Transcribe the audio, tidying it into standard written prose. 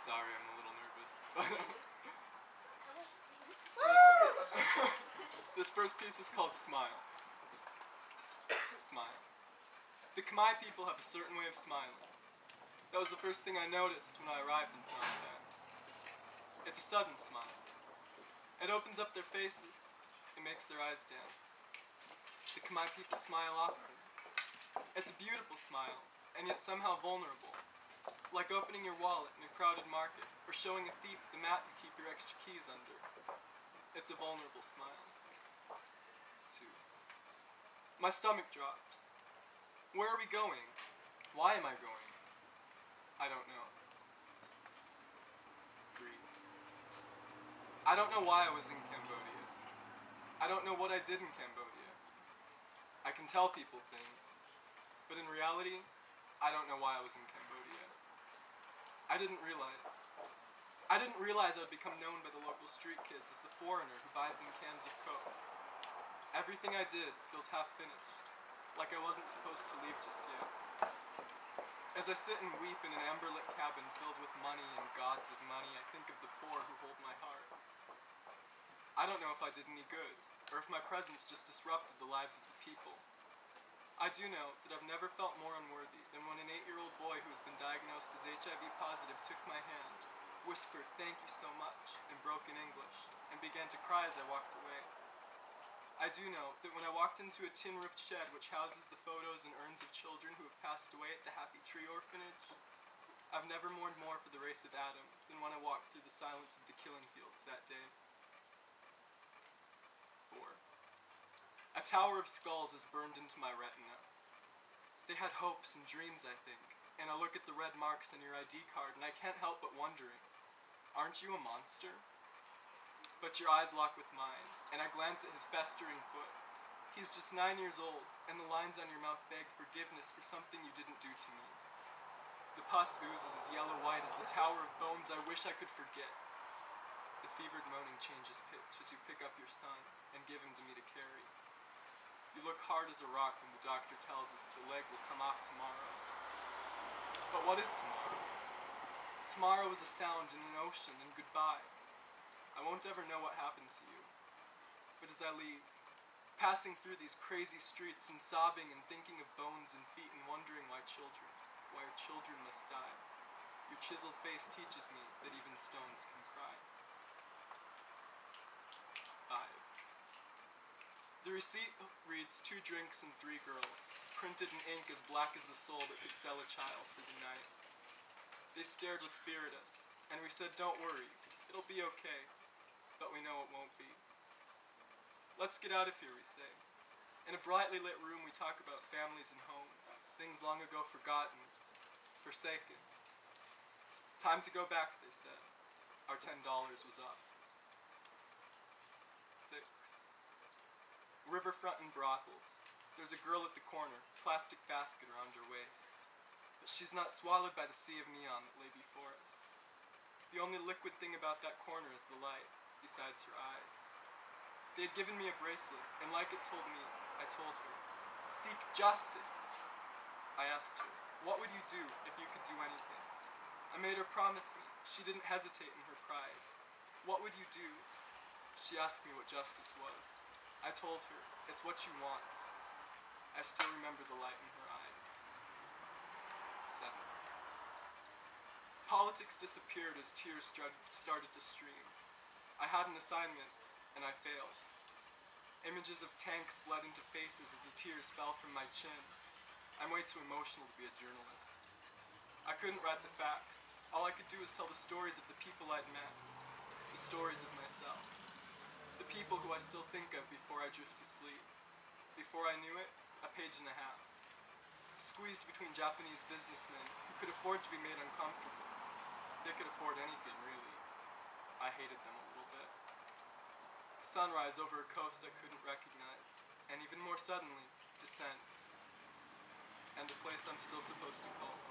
Sorry, I'm a little nervous. This first piece is called Smile. Smile. The Khmer people have a certain way of smiling. That was the first thing I noticed when I arrived in Phnom Penh. It's a sudden smile. It opens up their faces. It makes their eyes dance. The Khmer people smile often. It's a beautiful smile, and yet somehow vulnerable. Like opening your wallet in a crowded market, or showing a thief the mat you keep your extra keys under. It's a vulnerable smile. 2. My stomach drops. Where are we going? Why am I going? I don't know. 3. I don't know why I was in Cambodia. I don't know what I did in Cambodia. I can tell people things, but in reality, I don't know why I was in Cambodia. I didn't realize I would become known by the local street kids as the foreigner who buys them cans of Coke. Everything I did feels half finished, like I wasn't supposed to leave just yet. As I sit and weep in an amber-lit cabin filled with money and gods of money, I think of the poor who hold my heart. I don't know if I did any good, or if my presence just disrupted the lives of the people. I do know that I've never felt more unworthy than when an 8-year-old boy who has been diagnosed as HIV positive took my hand, whispered "thank you so much" in broken English, and began to cry as I walked away. I do know that when I walked into a tin-roofed shed which houses the photos and urns of children who have passed away at the Happy Tree Orphanage, I've never mourned more for the race of Adam than when I walked through the silence of the killing fields that day. 4. A tower of skulls is burned into my retina. They had hopes and dreams, I think, and I look at the red marks on your ID card and I can't help but wondering, aren't you a monster? But your eyes lock with mine, and I glance at his festering foot. He's just 9 years old, and the lines on your mouth beg forgiveness for something you didn't do to me. The pus oozes as yellow-white as the tower of bones I wish I could forget. The fevered moaning changes pitch as you pick up your son and give him to me to carry. You look hard as a rock when the doctor tells us the leg will come off tomorrow. But what is tomorrow? Tomorrow is a sound in an ocean and goodbye. I won't ever know what happened to you. But as I leave, passing through these crazy streets and sobbing and thinking of bones and feet and wondering why children must die, your chiseled face teaches me that even stones can cry. 5. The receipt reads 2 drinks and 3 girls, printed in ink as black as the soul that could sell a child for the night. They stared with fear at us, and we said, "Don't worry, it'll be okay," but we know it won't be. Let's get out of here, we say. In a brightly lit room, we talk about families and homes, things long ago forgotten, forsaken. Time to go back, they said. Our $10 was up. 6. Riverfront and brothels. There's a girl at the corner, plastic basket around her waist. But she's not swallowed by the sea of neon that lay before us. The only liquid thing about that corner is the light, besides her eyes. They had given me a bracelet, and like it told me, I told her, "Seek justice." I asked her, "What would you do if you could do anything?" I made her promise me. She didn't hesitate in her pride. "What would you do?" She asked me what justice was. I told her, "It's what you want." I still remember the light in her eyes. 7. Politics disappeared as tears started to stream. I had an assignment, and I failed. Images of tanks bled into faces as the tears fell from my chin. I'm way too emotional to be a journalist. I couldn't write the facts. All I could do was tell the stories of the people I'd met, the stories of myself, the people who I still think of before I drift to sleep. Before I knew it, a page and a half. Squeezed between Japanese businessmen who could afford to be made uncomfortable. They could afford anything, really. I hated them a little bit. Sunrise over a coast I couldn't recognize, and even more suddenly, descent. And a place I'm still supposed to call home.